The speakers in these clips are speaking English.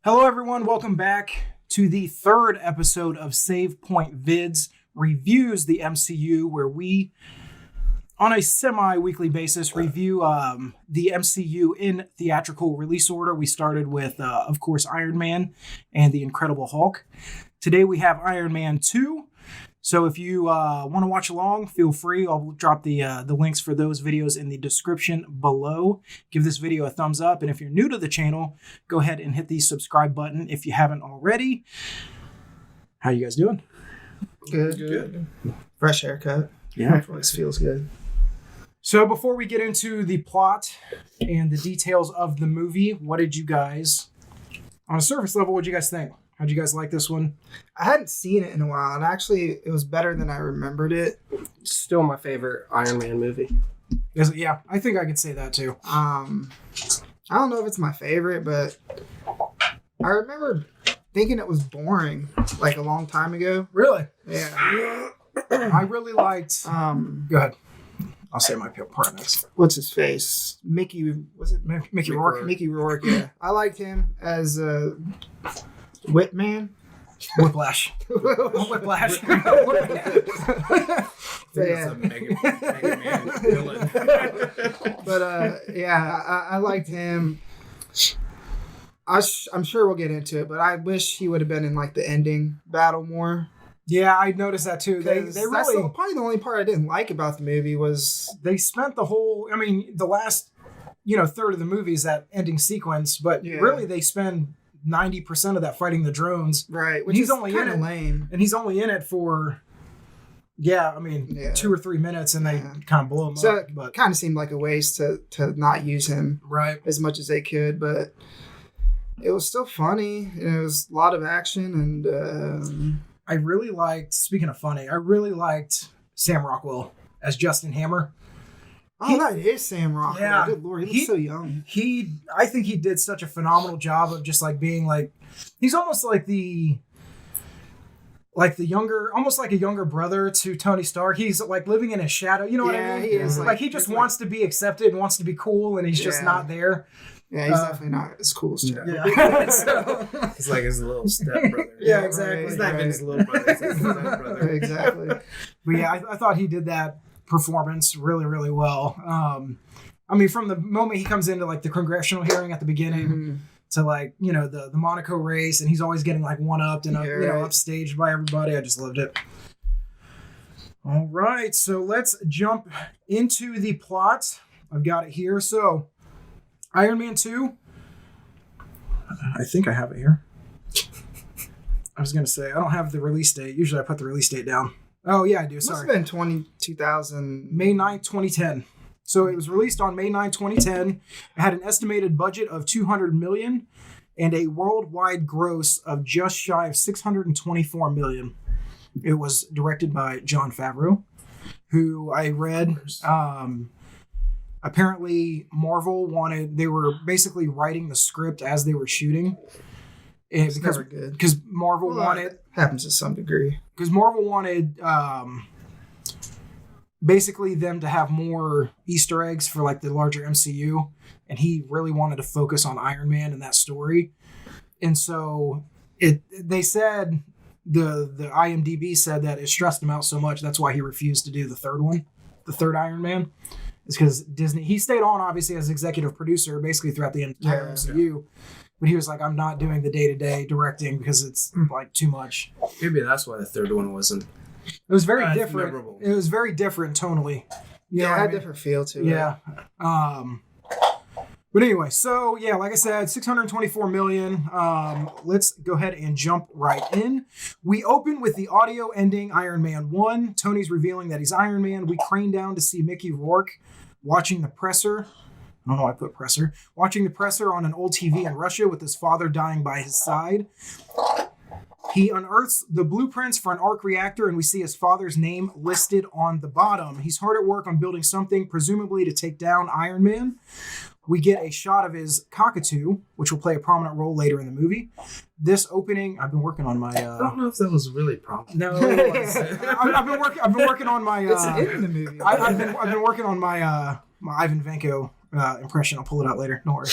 Hello, everyone. Welcome back to the third episode of Save Point Vids Reviews the MCU, where we, on a semi-weekly basis, review the MCU in theatrical release order. We started with, of course, Iron Man and the Incredible Hulk. Today we have Iron Man 2. So if you want to watch along, feel free. I'll drop the links for those videos in the description below. Give this video a thumbs up. And if you're new to the channel, go ahead and hit the subscribe button if you haven't already. How you guys doing? Good. Fresh haircut. Yeah. This feels good. So before we get into the plot and the details of the movie, what did you guys, on a surface level, what did you guys think? How'd you guys like this one? I hadn't seen it in a while, and actually, it was better than I remembered it. Still my favorite Iron Man movie. Yeah, I think I could say that too. I don't know if it's my favorite, but I remember thinking it was boring like a long time ago. Really? Yeah. I really liked... Go ahead. I'll say my part next. What's his face? Mickey, was it? Mickey Rourke. Mickey Rourke, yeah. I liked him as a Whitman. Whiplash. Whiplash. So, yeah. It's a Mega Man villain. But yeah, I liked him. I'm sure we'll get into it, but I wish he would have been in like the ending battle more. Yeah, I noticed that too. They That's really probably the only part I didn't like about the movie was they spent the whole. I mean, the last third of the movie is that ending sequence, but really they spend 90% of that fighting the drones. Right, which he's is only kind in of it, lame. and he's only in it for 2 or 3 minutes, and they kind of blow him So up. But it kind of seemed like a waste to not use him right, as much as they could, but it was still funny. It was a lot of action, and I really liked. Speaking of funny, I really liked Sam Rockwell as Justin Hammer. that is Sam Rockwell. Yeah. Good Lord, he looks so young. I think he did such a phenomenal job of just like being like, he's almost like the younger, almost like a younger brother to Tony Stark. He's like living in his shadow. You know what I mean? He is. Like he just wants to be accepted and wants to be cool, and he's just not there. Yeah, he's definitely not as cool as Chuck. Yeah. So, He's like his little stepbrother. Yeah, exactly. He's not even his little brother. He's his stepbrother. Exactly. but yeah, I thought he did that performance really, really well. I mean, from the moment he comes into like the congressional hearing at the beginning to like, the Monaco race, and he's always getting like one-upped and upstaged by everybody. I just loved it. All right, so let's jump into the plot. I've got it here. So, Iron Man 2. I think I have it here. I was going to say, I don't have the release date. Usually I put the release date down. Oh, yeah, I do. Sorry. Must have been 2000. May 9th, 2010. So it was released on May 9th, 2010. It had an estimated budget of $200 million and a worldwide gross of just shy of $624 million. It was directed by Jon Favreau, who I read... apparently, they were basically writing the script as they were shooting. And It's never good. Because Marvel wanted... Happens to some degree. Because Marvel wanted basically them to have more Easter eggs for like the larger MCU. And he really wanted to focus on Iron Man and that story. And so they said, the IMDb said that it stressed him out so much. That's why he refused to do the third one, the third Iron Man. It's because Disney, he stayed on obviously as executive producer basically throughout the entire MCU. But he was like, I'm not doing the day-to-day directing because it's like too much. Maybe that's why the third one wasn't. It was very different. Memorable. It was very different tonally. You know It what had I a mean? different feel to it. Yeah. But anyway, so yeah, like I said, $624 million. Let's go ahead and jump right in. We open with the audio ending Iron Man 1. Tony's revealing that he's Iron Man. We crane down to see Mickey Rourke watching the presser. I don't know why I put presser. Watching the presser on an old TV in Russia with his father dying by his side. He unearths the blueprints for an arc reactor, and we see his father's name listed on the bottom. He's hard at work on building something, presumably to take down Iron Man. We get a shot of his cockatoo, which will play a prominent role later in the movie. This opening, I've been working on my. I don't know if that was really prominent. No, I've been working on my. It's in the movie. I've been working on my my Ivan Vanko impression. I'll pull it out later. Don't worry.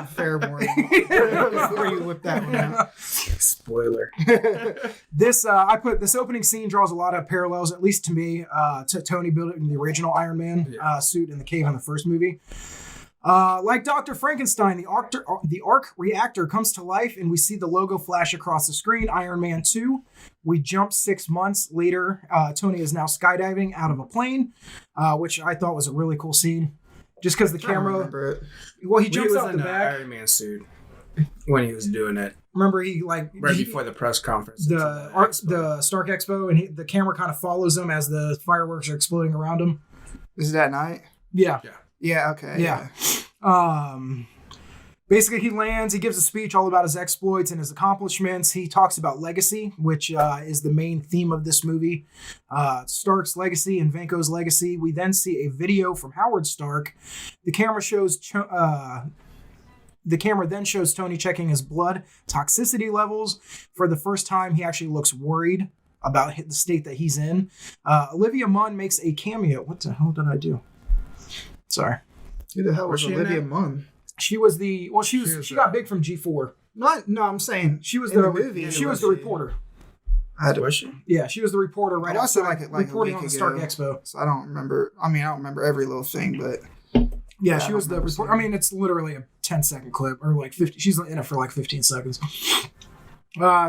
Fair warning. Before you whip that one out. Spoiler. This this opening scene draws a lot of parallels, at least to me, to Tony building the original Iron Man suit in the cave in the first movie. Like Dr. Frankenstein, the arc reactor comes to life and we see the logo flash across the screen, Iron Man 2. We jump 6 months later. Tony is now skydiving out of a plane, which I thought was a really cool scene. Just because the camera... Well, he jumps out the back. Iron Man suit when he was doing it. Remember, before the press conference. The Stark Expo, and the camera kind of follows him as the fireworks are exploding around him. Is it that night? Yeah. Yeah, okay. Yeah. Basically, he lands, he gives a speech all about his exploits and his accomplishments. He talks about legacy, which is the main theme of this movie. Stark's legacy and Vanko's legacy. We then see a video from Howard Stark. The camera then shows Tony checking his blood toxicity levels. For the first time, he actually looks worried about the state that he's in. Olivia Munn makes a cameo. What the hell did I do? Sorry. Who the hell was Olivia Munn? She was she got big from G4. No, I'm saying she was in the movie. She was the reporter. Was she? Yeah, she was the reporter right outside reporting on the Stark Expo. So I don't remember. I mean, I don't remember every little thing, but yeah, she was the reporter. I mean, it's literally a 10-second clip or like 50. She's in it for like 15 seconds.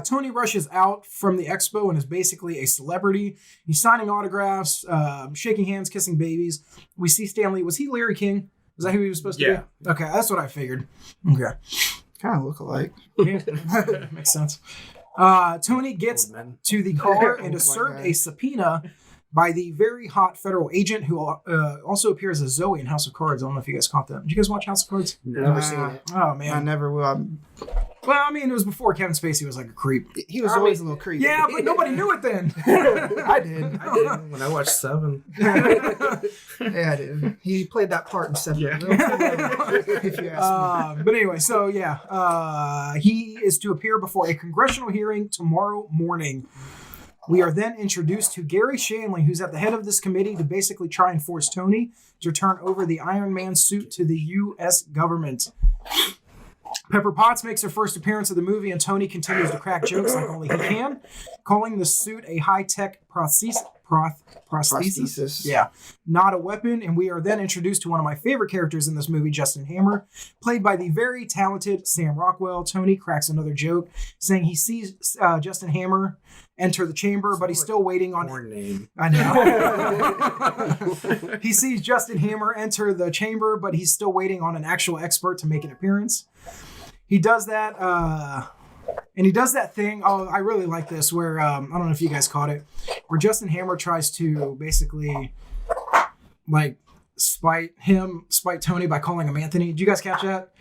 Tony rushes out from the expo and is basically a celebrity. He's signing autographs, shaking hands, kissing babies. We see Stanley. Was he Larry King? Was that who he was supposed to be? Okay, that's what I figured. Okay. Kind of look alike. Yeah. Makes sense. Tony gets to the car and is served a subpoena by the very hot federal agent who also appears as Zoe in House of Cards. I don't know if you guys caught that. Did you guys watch House of Cards? Never seen it. Oh, man. I never will. Well, I mean, it was before Kevin Spacey was like a creep. He was always a little creepy. Yeah, but nobody knew it then. I did. When I watched Seven. Yeah, I did. He played that part in Seven. Yeah. If you ask me. But anyway, so yeah, he is to appear before a congressional hearing tomorrow morning. We are then introduced to Gary Shanley, who's at the head of this committee to basically try and force Tony to turn over the Iron Man suit to the U.S. government. Pepper Potts makes her first appearance of the movie, and Tony continues to crack jokes like only he can, calling the suit a high-tech prosthesis. Yeah, not a weapon. And we are then introduced to one of my favorite characters in this movie, Justin Hammer, played by the very talented Sam Rockwell. Tony cracks another joke, saying he sees Justin Hammer enter the chamber, but he's still waiting on... Name. I know. He sees Justin Hammer enter the chamber, but he's still waiting on an actual expert to make an appearance. He does that, and he does that thing. Oh, I really like this, where I don't know if you guys caught it, where Justin Hammer tries to basically like spite Tony by calling him Anthony. Did you guys catch that?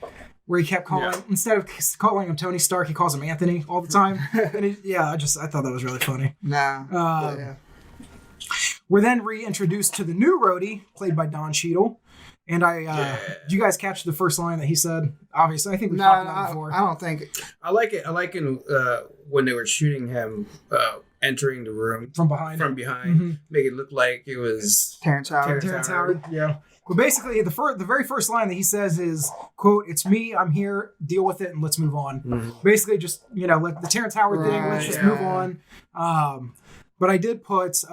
Where he kept calling, instead of calling him Tony Stark, he calls him Anthony all the time. And I thought that was really funny. Yeah. We're then reintroduced to the new roadie, played by Don Cheadle. And did you guys catch the first line that he said? Obviously, I think we talked about it before. I don't think. I like it. I like it when they were shooting him entering the room from behind, mm-hmm. Make it look like it was Terrence Howard. Terrence Howard. Yeah. But basically, the very first line that he says is, "quote It's me. I'm here. Deal with it, and let's move on." Mm-hmm. Basically, just like the Terrence Howard thing. Let's just move on. But I did put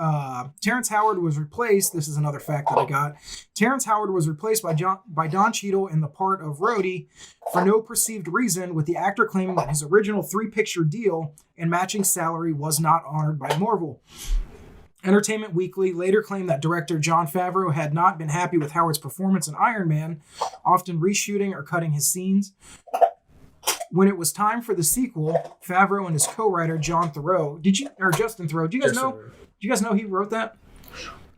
Terrence Howard was replaced. This is another fact that I got. Terrence Howard was replaced by Don Cheadle in the part of Rhodey for no perceived reason, with the actor claiming that his original 3-picture deal and matching salary was not honored by Marvel. Entertainment Weekly later claimed that director Jon Favreau had not been happy with Howard's performance in Iron Man, often reshooting or cutting his scenes. When it was time for the sequel, Favreau and his co-writer Justin Theroux, did you guys know he wrote that?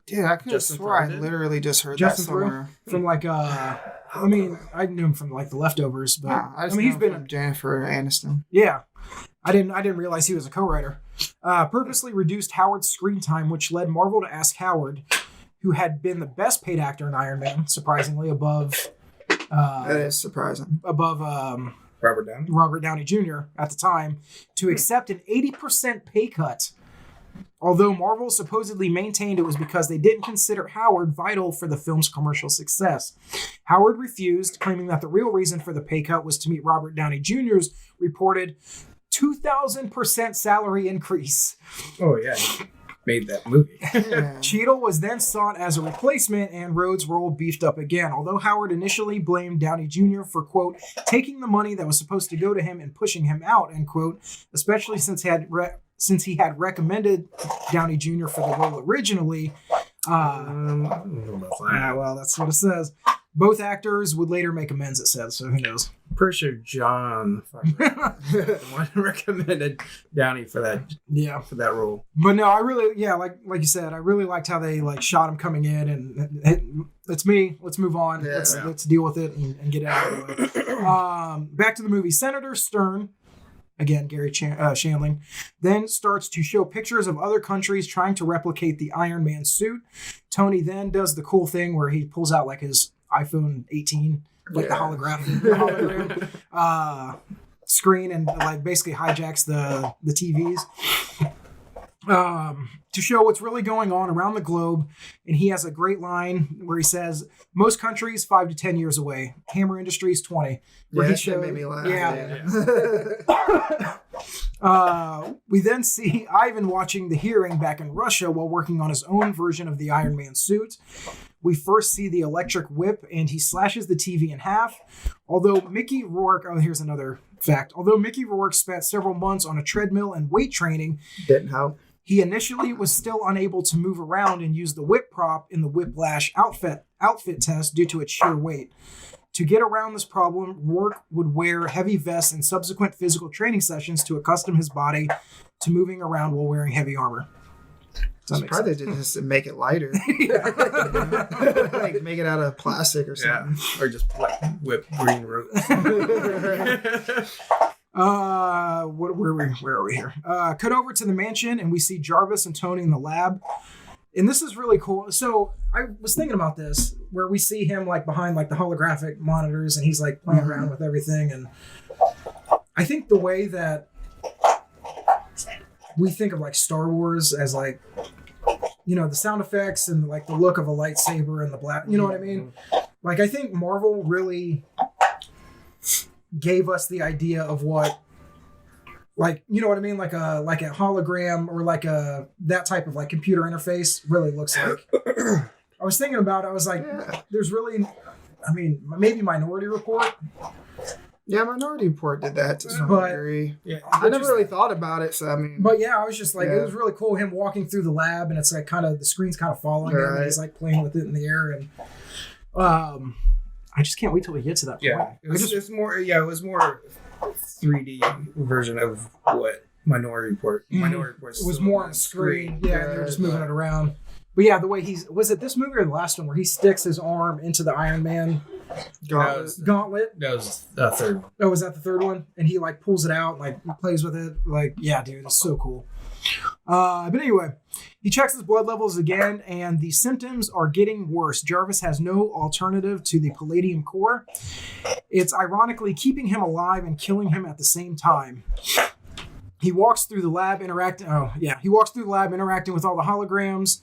Dude, I could have swore I literally just heard Justin that somewhere. From I knew him from like The Leftovers, but he's been from Jennifer Aniston. Yeah. I didn't realize he was a co-writer. Purposely reduced Howard's screen time, which led Marvel to ask Howard, who had been the best paid actor in Iron Man, surprisingly above that is surprising. Above Robert Downey Jr. at the time, to accept an 80% pay cut Although Marvel supposedly maintained it was because they didn't consider Howard vital for the film's commercial success. Howard refused, claiming that the real reason for the pay cut was to meet Robert Downey Jr.'s reported 2,000% salary increase. Oh, yeah. He made that movie. Yeah. Cheadle was then sought as a replacement, and Rhodes' role beefed up again, although Howard initially blamed Downey Jr. for, quote, taking the money that was supposed to go to him and pushing him out, end quote, especially since he had recommended Downey Jr. for the role originally. I don't know about that. Well, that's what it says. Both actors would later make amends, it says, so who knows. Pretty sure John the one who recommended Downey for that role. But no, I really, like you said, I really liked how they like shot him coming in, and it's me. Let's move on. Yeah. Let's deal with it and get out of the way. Back to the movie. Senator Stern, again Gary Shandling, then starts to show pictures of other countries trying to replicate the Iron Man suit. Tony then does the cool thing where he pulls out like his iPhone 18, like the hologram screen, and like basically hijacks the TVs to show what's really going on around the globe. And he has a great line where he says, most countries 5 to 10 years away, Hammer Industries 20. Where That shit made me laugh. We then see Ivan watching the hearing back in Russia while working on his own version of the Iron Man suit. We first see the electric whip, and he slashes the TV in half. Although Mickey Rourke, here's another fact. Although Mickey Rourke spent several months on a treadmill and weight training, Didn't help. he initially was still unable to move around and use the whip prop in the Whiplash outfit test due to its sheer weight. To get around this problem, Rourke would wear heavy vests in subsequent physical training sessions to accustom his body to moving around while wearing heavy armor. It's probably just to make it lighter. Like make it out of plastic or something. Or just like whip green ropes. Where are we here? Cut over to the mansion, and we see Jarvis and Tony in the lab. And this is really cool. So I was thinking about this, where we see him like behind like the holographic monitors, and he's like playing around with everything. And I think the way that we think of like Star Wars as like, you know, the sound effects and like the look of a lightsaber and the black, you know what I mean? Like, I think Marvel really gave us the idea of what, like, you know what I mean? Like a hologram or like that type of like computer interface really looks like. I was thinking about it. I was like, there's really, I mean, maybe Minority Report. Yeah, Minority Report did that to some degree. Yeah, I never really thought about it, so I mean. But yeah, I was just like, it was really cool him walking through the lab, and it's like kind of the screen's kind of following him, and he's like playing with it in the air, and I just can't wait till we get to that point. Yeah, it was more 3D version of what Minority Report. Minority Report was more on the screen. Yeah, they were just moving it around. But yeah, the way was it this movie or the last one where he sticks his arm into the Iron Man gauntlet? That was the third one. Oh, was that the third one? And he like pulls it out, like plays with it. Like, yeah, dude, it's so cool. But anyway, he checks his blood levels again, and the symptoms are getting worse. Jarvis has no alternative to the palladium core. It's ironically keeping him alive and killing him at the same time. He walks through the lab interacting. He walks through the lab interacting with all the holograms.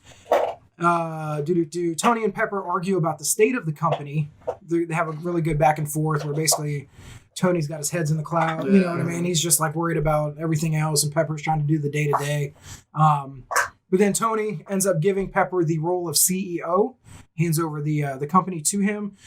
Tony and Pepper argue about the state of the company. They have a really good back and forth where basically Tony's got his heads in the cloud. You know what I mean? He's just like worried about everything else, and Pepper's trying to do the day to day. But then Tony ends up giving Pepper the role of CEO. Hands over the company to him.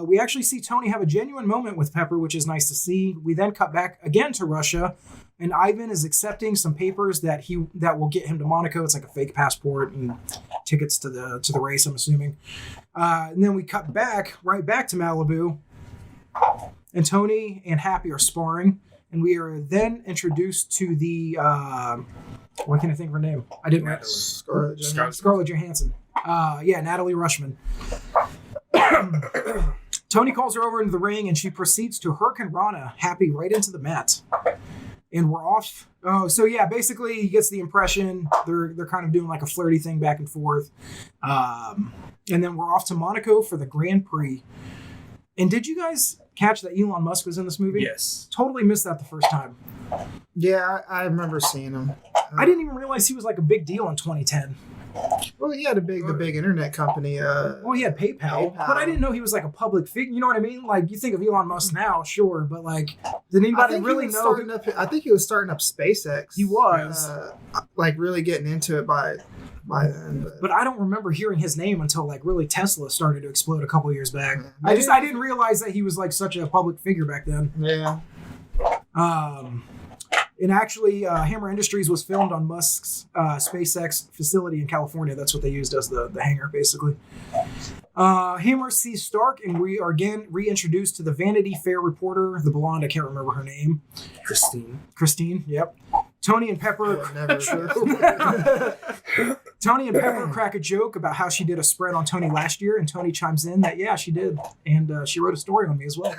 We actually see Tony have a genuine moment with Pepper, which is nice to see. We then cut back again to Russia, and Ivan is accepting some papers that will get him to Monaco. It's like a fake passport and tickets to the race, I'm assuming. And then we cut right back to Malibu, and Tony and Happy are sparring, and we are then introduced to the what can I think of her name? I didn't write Scarlett Johansson. Natalie Rushman. Tony calls her over into the ring, and she proceeds to hurricane Rana Happy right into the mat. And we're off. Oh, so yeah, basically he gets the impression they're kind of doing like a flirty thing back and forth. And then we're off to Monaco for the Grand Prix. And did you guys catch that Elon Musk was in this movie? Yes. Totally missed that the first time. Yeah, I remember seeing him. I didn't even realize he was like a big deal in 2010. Well, he had the big internet company. Well, he had PayPal, but I didn't know he was like a public figure. You know what I mean? Like, you think of Elon Musk now, sure, but like, did anybody really know? I think he was starting up SpaceX. He was like really getting into it by then. But I don't remember hearing his name until like really Tesla started to explode a couple years back. Yeah. I didn't realize that he was like such a public figure back then. Yeah. And actually, Hammer Industries was filmed on Musk's SpaceX facility in California. That's what they used as the hangar, basically. Hammer sees Stark, and we are again reintroduced to the Vanity Fair reporter, the blonde. I can't remember her name. Christine. Yep. Tony and Pepper. Tony and Pepper crack a joke about how she did a spread on Tony last year, and Tony chimes in that she did, and she wrote a story on me as well.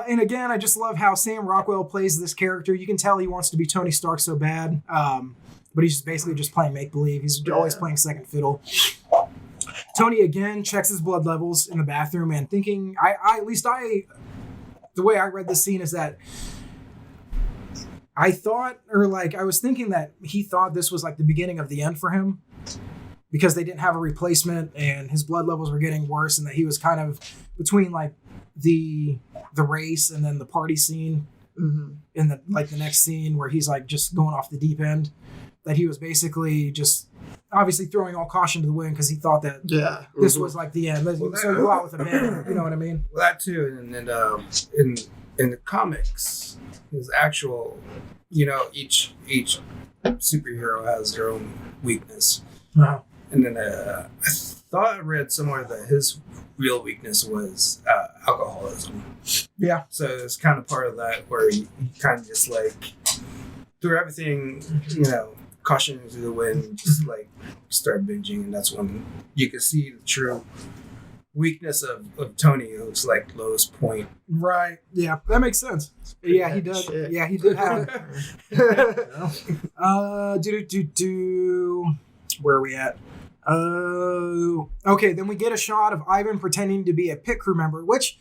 And again, I just love how Sam Rockwell plays this character. You can tell he wants to be Tony Stark so bad, but he's basically just playing make-believe. He's always playing second fiddle. Tony, again, checks his blood levels in the bathroom and thinking, the way I read this scene is that I was thinking that he thought this was like the beginning of the end for him because they didn't have a replacement and his blood levels were getting worse and that he was kind of between like the race and then the party scene in the next scene where he's like just going off the deep end, that he was basically just obviously throwing all caution to the wind because he thought that this was like the end. So go out with a bang, you know what I mean? Well, that too, and then in the comics, his actual, each superhero has their own weakness, and then I thought I read somewhere that his real weakness was alcoholism. Yeah. So it's kind of part of that where he kind of just like threw everything, caution to the wind, just like start binging, and that's when you can see the true weakness of Tony. It was like lowest point. Right. Yeah, that makes sense. Yeah, he does. Shit. Yeah, he did have. Where are we at? Okay, then we get a shot of Ivan pretending to be a pit crew member, which,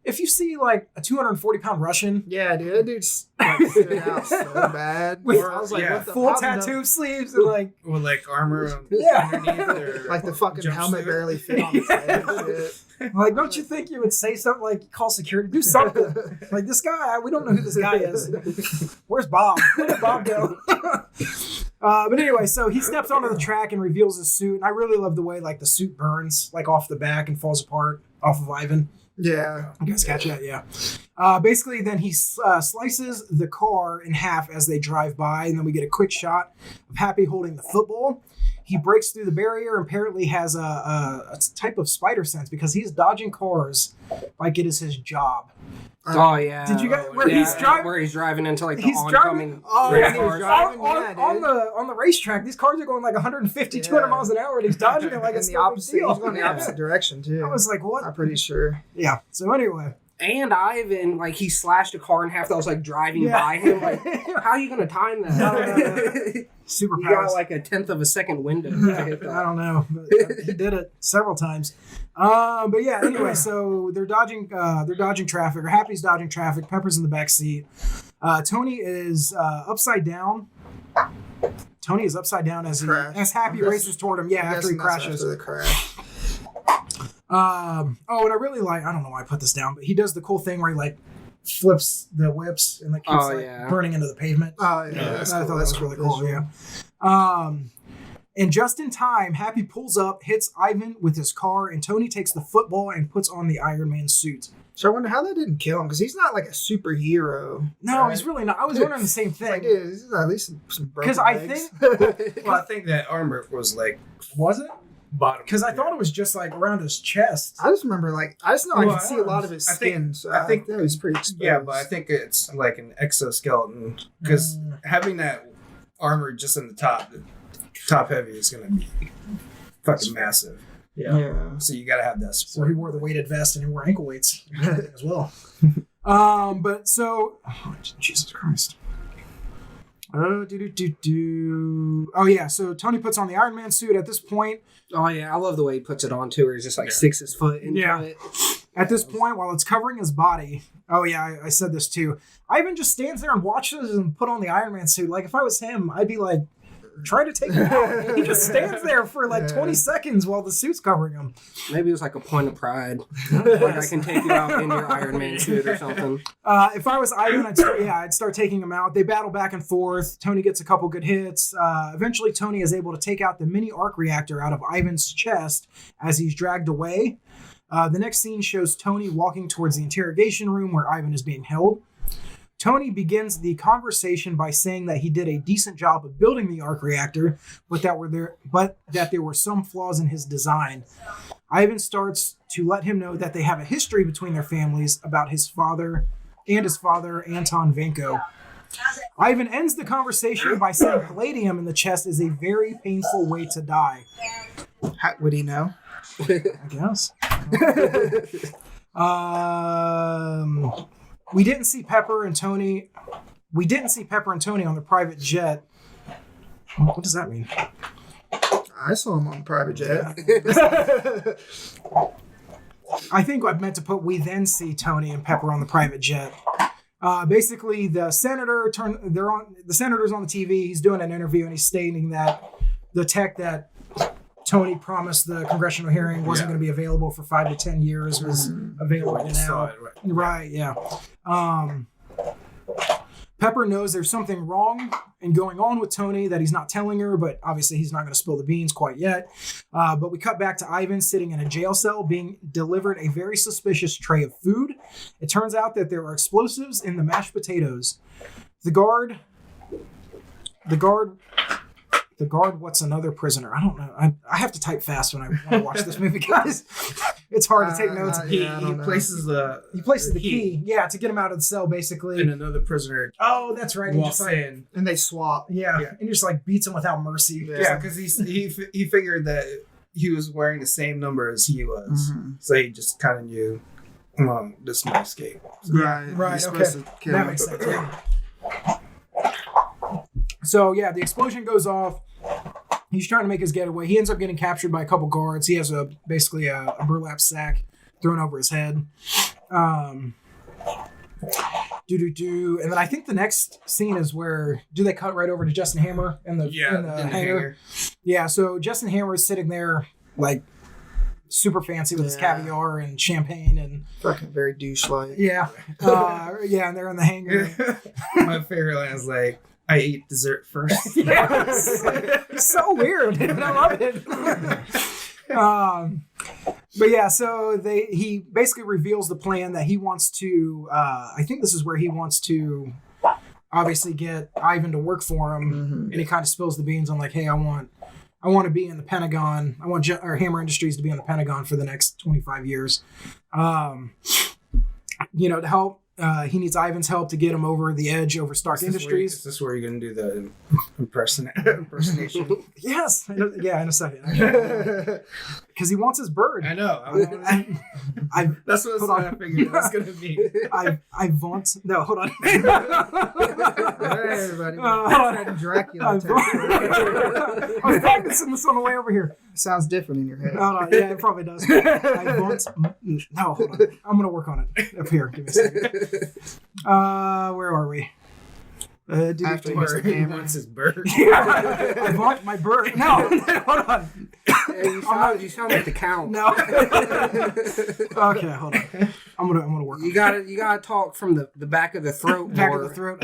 if you see like a 240-pound Russian, yeah, dude, that dude's like stood out so bad. With, I was like, what the full fuck? tattoo sleeves and like with like armor underneath, or like the fucking helmet barely fit on his head. Like, don't you think you would say something like, call security, do something? Like, this guy, we don't know who this guy is. Where's Bob? Where did Bob go? But anyway, so he steps onto the track and reveals his suit, and I really love the way like the suit burns like off the back and falls apart off of Ivan. Yeah. You guys catch that? Yeah. Basically, then he slices the car in half as they drive by, and then we get a quick shot of Happy holding the football. He breaks through the barrier and apparently has a type of spider sense because he's dodging cars like it is his job. Oh yeah. Did you guys where he's driving into like the oncoming on the racetrack? These cars are going like 150, 200 miles an hour, and he's dodging it like it's the opposite. He's going the opposite direction too. I was like, what? I'm pretty sure. Yeah. So anyway. And Ivan, like, he slashed a car in half that was like driving by him. Like, how are you gonna time that? Super You got like a 1/10 of a second window. I don't know, but he did it several times. But yeah, anyway, so they're dodging traffic, or Happy's dodging traffic. Pepper's in the back seat. Tony is upside down. Tony is upside down as Happy races toward him. Yeah, after he crashes. After the crash. And I really I don't know why I put this down, but he does the cool thing where he like flips the whips and like keeps burning into the pavement. Oh yeah, I thought that was really cool. Yeah. And just in time, Happy pulls up, hits Ivan with his car, and Tony takes the football and puts on the Iron Man suit. So I wonder how that didn't kill him, because he's not like a superhero. No, right? He's really not. I was wondering the same thing. Like, he's at least some broken legs. I think that armor was like, was it? Because I thought it was just like around his chest. I just remember I could see a lot of his skin. I think that was pretty exposed. Yeah, but I think it's like an exoskeleton, because having that armor just in the top heavy is going to be fucking massive. Yeah. So you got to have that support. So he wore the weighted vest and he wore ankle weights as well. But so, Jesus Christ. Oh yeah, so Tony puts on the Iron Man suit at this point. Oh yeah, I love the way he puts it on too, where he just like sticks his foot into it. At this point, while it's covering his body, oh yeah, I said this too. Ivan just stands there and watches him put on the Iron Man suit. Like, if I was him, I'd be like, try to take him out. He just stands there for like 20 seconds while the suit's covering him. Maybe it was like a point of pride. Like, I can take you out in your Iron Man suit or something. If I was Ivan, I'd start taking him out. They battle back and forth. Tony gets a couple good hits. Eventually, Tony is able to take out the mini arc reactor out of Ivan's chest as he's dragged away. The next scene shows Tony walking towards the interrogation room where Ivan is being held. Tony begins the conversation by saying that he did a decent job of building the arc reactor, but that there were some flaws in his design. Ivan starts to let him know that they have a history between their families about his father, Anton Vanko. Ivan ends the conversation by saying palladium in the chest is a very painful way to die. How would he know? I guess. We didn't see Pepper and Tony on the private jet. What does that mean? I saw him on a private jet. I think I meant to put we then see Tony and Pepper on the private jet. Basically, the senator's on the TV. He's doing an interview and he's stating that the tech that Tony promised the congressional hearing wasn't going to be available for 5 to 10 years was available now. Right, yeah. Pepper knows there's something wrong and going on with Tony that he's not telling her, but obviously he's not going to spill the beans quite yet. But we cut back to Ivan sitting in a jail cell being delivered a very suspicious tray of food. It turns out that there are explosives in the mashed potatoes. The guard, what's another prisoner? I don't know. I have to type fast when I watch this movie, guys. It's hard to take notes. He places the key. Yeah, to get him out of the cell, basically. And another prisoner. Oh, that's right. Walks in. And they swap. Yeah. And just like beats him without mercy. Yeah, because he figured that he was wearing the same number as he was. Mm-hmm. So he just kind of knew, this might escape. So, right. Okay. That makes sense. So, yeah, the explosion goes off. He's trying to make his getaway. He ends up getting captured by a couple guards. He has basically a burlap sack thrown over his head. And then I think the next scene is where they cut right over to Justin Hammer in the hangar? Yeah, so Justin Hammer is sitting there like super fancy with his caviar and champagne and fucking very douche-like. Yeah. And they're in the hangar. My favorite line is like, I eat dessert first. Yes. It's so weird. I love it. But yeah, so he basically reveals the plan that he wants to, I think this is where he wants to obviously get Ivan to work for him. Mm-hmm. And he kind of spills the beans on like, hey, I want to be in the Pentagon. I want Hammer Industries to be in the Pentagon for the next 25 years. To help. He needs Ivan's help to get him over the edge over Stark Industries. Is this where you're going to do the impersonation? Yes. In a second. Because he wants his bird. I know. That's what I figured it was going to be. I want... No, hold on. Hey, everybody. Dracula. I was practicing this on the way over here. It sounds different in your head. No, yeah, it probably does. No, hold on. I'm going to work on it. Up here. Give me a second. Where are we? After he wants his bird. Yeah, I want my bird. No, hold on. You sound like the Count. No. Okay, hold on. I'm gonna work. You gotta talk from the back of the throat.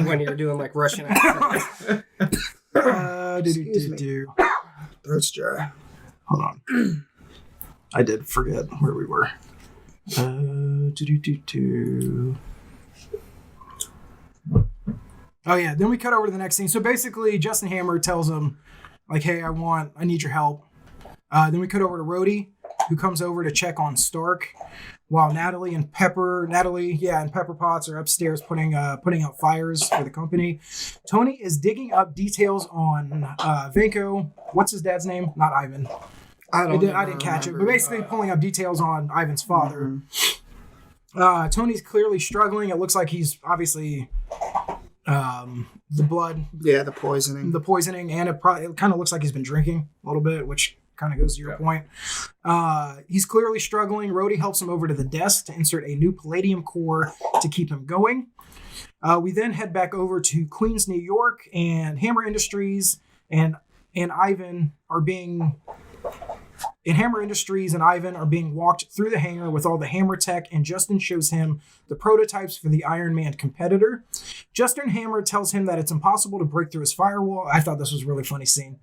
When you're doing like Russian accents. Throat's dry. Hold on. I did forget where we were. Oh yeah, then we cut over to the next scene. So basically, Justin Hammer tells him, like, "Hey, I need your help." Then we cut over to Rhodey, who comes over to check on Stark, while Natalie and Pepper Potts are upstairs putting out fires for the company. Tony is digging up details on Vanko. What's his dad's name? Not Ivan. I didn't catch it, but basically pulling up details on Ivan's father. Mm-hmm. Tony's clearly struggling. It looks like he's obviously the blood. Yeah, the poisoning. And it kind of looks like he's been drinking a little bit, which kind of goes to your point. He's clearly struggling. Rhodey helps him over to the desk to insert a new palladium core to keep him going. We then head back over to Queens, New York, and Hammer Industries and Ivan are being walked through the hangar with all the Hammer tech, and Justin shows him the prototypes for the Iron Man competitor. Justin Hammer tells him that it's impossible to break through his firewall. I thought this was a really funny scene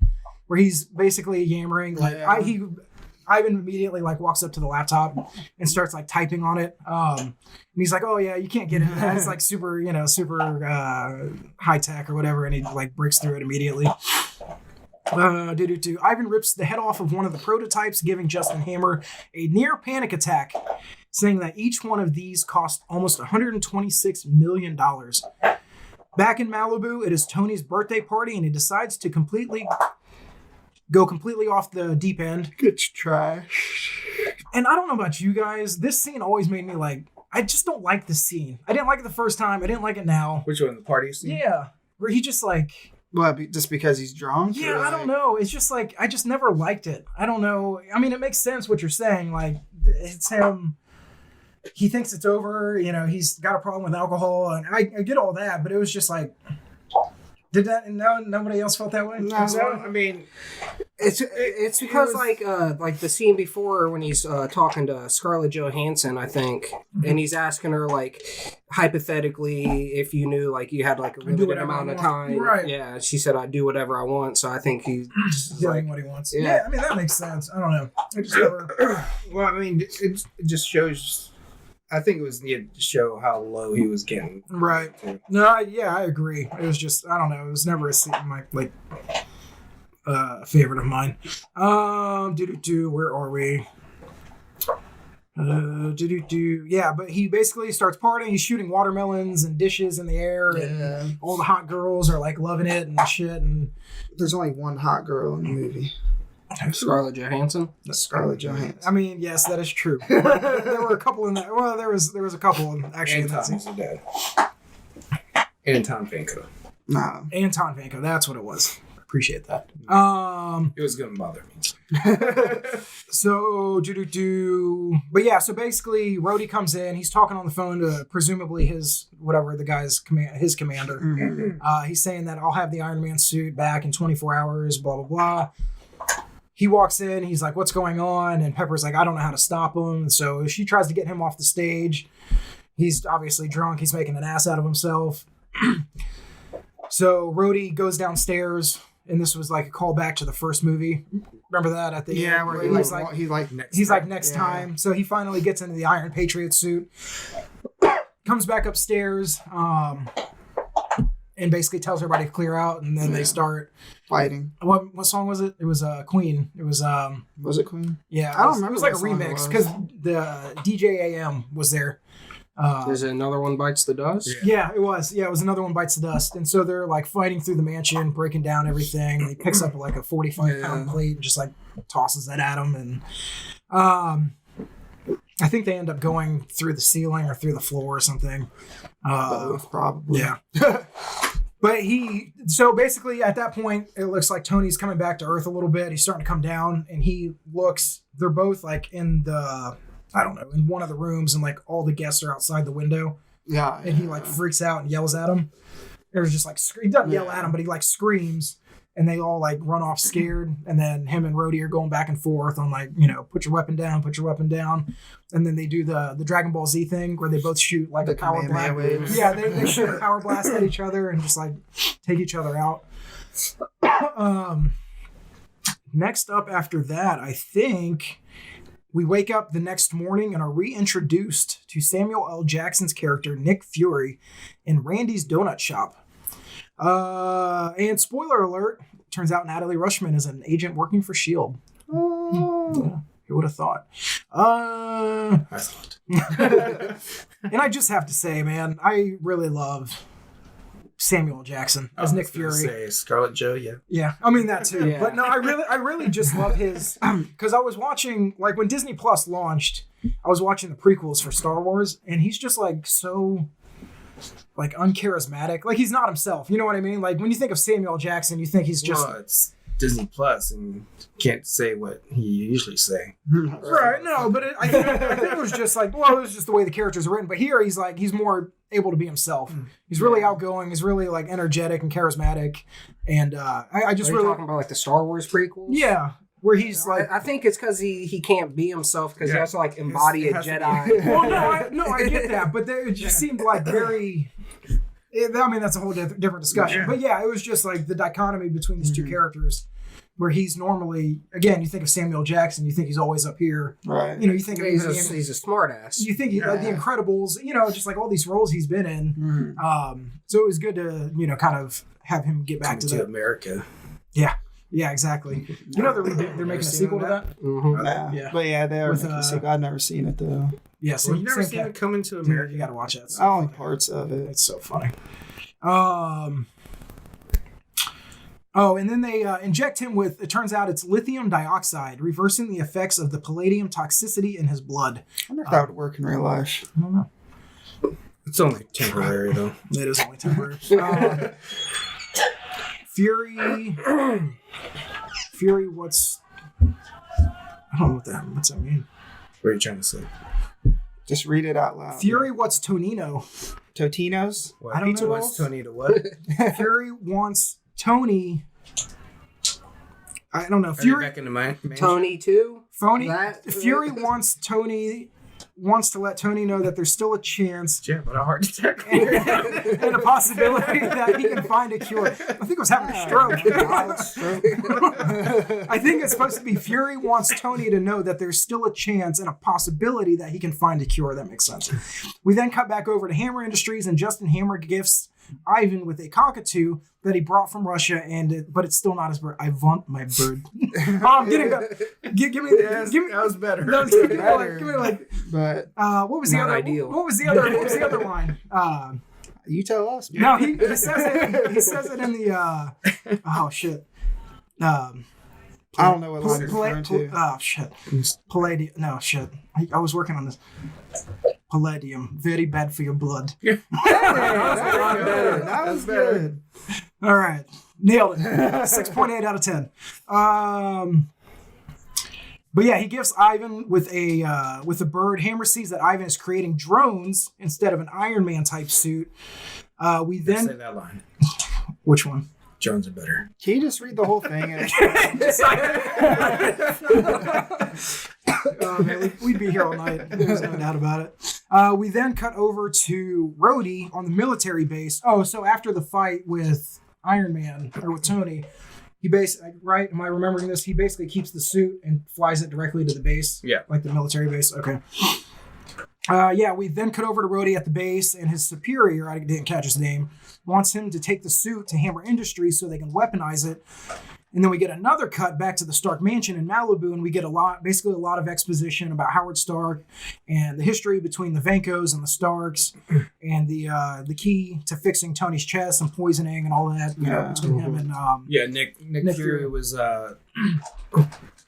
where he's basically yammering. Ivan immediately walks up to the laptop and starts typing on it. And he's like, "Oh yeah, you can't get into that. It's super high tech or whatever." And he breaks through it immediately. Ivan rips the head off of one of the prototypes, giving Justin Hammer a near panic attack, saying that each one of these cost almost $126 million. Back in Malibu, it is Tony's birthday party, and he decides to go completely off the deep end. Good trash. And I don't know about you guys, this scene always made me I just don't like this scene. I didn't like it the first time. I didn't like it now. Which one? The party scene? Yeah. Where he just What, just because he's drunk? Yeah, I don't know. It's just I just never liked it. I don't know. I mean, it makes sense what you're saying. It's him. He thinks it's over. He's got a problem with alcohol. And I get all that, but it was just did that? No, nobody else felt that way? No, I mean, it's because the scene before when he's talking to Scarlett Johansson, I think, and he's asking her hypothetically if you knew you had a limited amount of time, right? Yeah, she said I'd do whatever I want, so I think he's doing what he wants. Yeah, I mean that makes sense. I don't know. I just never. Well, I mean, it just shows. I think it was needed to show how low he was getting. Right. No, I agree. It was just, I don't know. It was never a scene, favorite of mine. Where are we? Yeah, but he basically starts partying. He's shooting watermelons and dishes in the air, and all the hot girls are loving it and shit. And there's only one hot girl in the movie. Scarlett Johansson. Scarlett Johansson. I mean, yes, that is true. There were a couple in that. Well, there was a couple actually. And Tom's dead. And Tom Vanko. No. Anton Vanko. That's what it was. Appreciate that. It was gonna bother me. So but yeah, so basically Rhodey comes in, he's talking on the phone to presumably his commander. Mm-hmm. He's saying that I'll have the Iron Man suit back in 24 hours, blah blah blah. He walks in, he's like, "What's going on?" And Pepper's like, "I don't know how to stop him." So she tries to get him off the stage. He's obviously drunk, he's making an ass out of himself. So Rhodey goes downstairs, and this was a callback to the first movie. Remember that at the end? Where he's next time. So he finally gets into the Iron Patriot suit, comes back upstairs, and basically tells everybody to clear out, and then they start fighting. What song was it? It was Queen. It was Was it Queen? Yeah, I don't remember. It was a remix because the DJ AM was there. Is it Another One Bites the Dust? Yeah, it was. Yeah, it was Another One Bites the Dust. And so they're fighting through the mansion, breaking down everything. And he picks up a 45-pound plate and just tosses that at him. And I think they end up going through the ceiling or through the floor or something. Both, probably. Yeah. But so basically at that point, it looks like Tony's coming back to Earth a little bit. He's starting to come down, and they're both in the, I don't know, in one of the rooms, and all the guests are outside the window. Yeah. And he freaks out and yells at him. There's just he doesn't yell at him, but he screams, and they all run off scared. And then him and Rhodey are going back and forth on put your weapon down, put your weapon down. And then they do the Dragon Ball Z thing where they both shoot a power blast. Yeah, they shoot a power blast at each other and just take each other out. Next up after that, I think we wake up the next morning and are reintroduced to Samuel L. Jackson's character, Nick Fury, in Randy's Donut Shop. And spoiler alert, turns out Natalie Rushman is an agent working for S.H.I.E.L.D. Yeah, who would have thought? I thought. And I just have to say, man, I really love Samuel Jackson as Nick Fury. Say Scarlett Jo, yeah. Yeah, I mean that too. Yeah. But no, I really just love his, because I was watching, when Disney Plus launched, I was watching the prequels for Star Wars, and he's just so uncharismatic. He's not himself. You know what I mean? When you think of Samuel Jackson, you think he's just Disney Plus and can't say what he usually say. Right, no, but I think it was just like, well, it was just the way the characters are written. But here he's more able to be himself. He's really outgoing. He's really like energetic and charismatic. And I just really talking about like the Star Wars prequels. Yeah, where he's like, I think it's because he can't be himself because he has to like embody a Jedi. Well, I get that, but it just seemed like very. I mean, that's a whole different discussion. But yeah, it was just like the dichotomy between these two characters, where he's normally, again, you think of Samuel Jackson, you think he's always up here. Right. You know, you think of he's a smart ass. You think like The Incredibles, you know, just like all these roles he's been in. So it was good to, you know, kind of have him get back to America. Yeah. Yeah, exactly. You know, they're making a sequel to that? Mm-hmm. Yeah. But yeah, they're making a sequel. I've never seen it though. Yeah, so you've never seen it Coming to America? You got to watch that. I only parts of it. It's so funny. And then they inject him with, it turns out it's lithium dioxide, reversing the effects of the palladium toxicity in his blood. I wonder if that would work in real life. I don't know. It's only temporary, though. It is only temporary. Fury, what's... I don't know what's that mean? What are you trying to say? Just read it out loud. Fury, what's Tonino? Totinos? What? I don't know. What's Tony to what? Fury wants Tony... I don't know. Fury back into my Tony too. Fury wants to let Tony know that there's still a chance. Yeah, but a heart attack. And a possibility that he can find a cure. I think it was having a stroke. I think it's supposed to be Fury wants Tony to know that there's still a chance and a possibility that he can find a cure. That makes sense. We then cut back over to Hammer Industries, and Justin Hammer gifts Ivan with a cockatoo that he brought from Russia, but it's still not his bird. I want my bird. I'm getting give me that was better. No, give me like. But what was the other? Ideal. What was the other line? You tell us. No, he says it. He says it in the. Oh shit. I don't know what line you're referring to. Oh shit. Palladium. No shit. I was working on this. Palladium, very bad for your blood. That was good. All right, nailed it. 6.8 out of 10. But yeah, he gifts Ivan with a bird. Hammer sees that Ivan is creating drones instead of an Iron Man type suit. We then say that line. Which one? Drones are better. Can you just read the whole thing? Man, we'd be here all night. There's no doubt about it. We then cut over to Rhodey on the military base. Oh, so after the fight with Iron Man, or with Tony, he basically, right? Am I remembering this? He basically keeps the suit and flies it directly to the base. Yeah. Like the military base. Okay. We then cut over to Rhodey at the base, and his superior, I didn't catch his name, wants him to take the suit to Hammer Industries so they can weaponize it. And then we get another cut back to the Stark mansion in Malibu, and we get a lot of exposition about Howard Stark and the history between the Vankos and the Starks, and the key to fixing Tony's chest and poisoning and all that, between him and Nick Fury was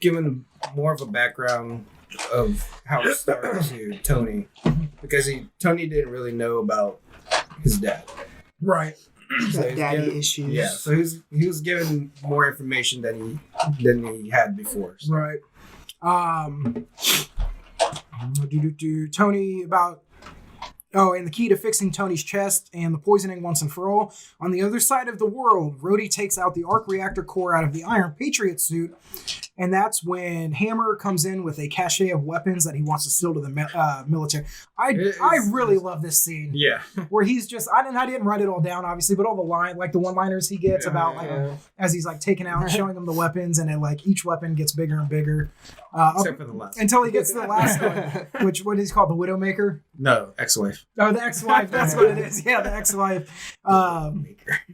given more of a background of Howard Stark to Tony, because Tony didn't really know about his dad. Right. So daddy issues. Yeah, so he was given more information than he had before. So. Right. Tony about. Oh, and the key to fixing Tony's chest and the poisoning once and for all. On the other side of the world, Rhodey takes out the arc reactor core out of the Iron Patriot suit, and that's when Hammer comes in with a cache of weapons that he wants to steal to the military. I really love this scene. Yeah. Where he's just, I didn't write it all down, obviously, but all the one-liners he gets as he's like taking out, showing them the weapons, and then like each weapon gets bigger and bigger. Except for the last one. Until he gets to the last one, what is called, the Widowmaker? No, ex-wife. Oh, the ex-wife. That's what it is. Yeah, the ex-wife. The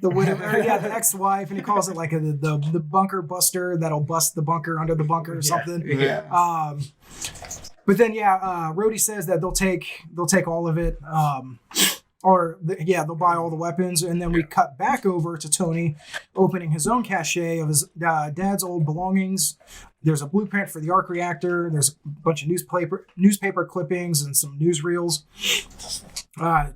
Widowmaker. Yeah, the ex-wife, and he calls it like the bunker buster that'll bust the bunker under the bunker or something. Yeah. But then, Rhodey says that they'll take all of it. They'll buy all the weapons, and then we cut back over to Tony opening his own cache of his dad's old belongings. There's a blueprint for the arc reactor. There's a bunch of newspaper clippings and some newsreels.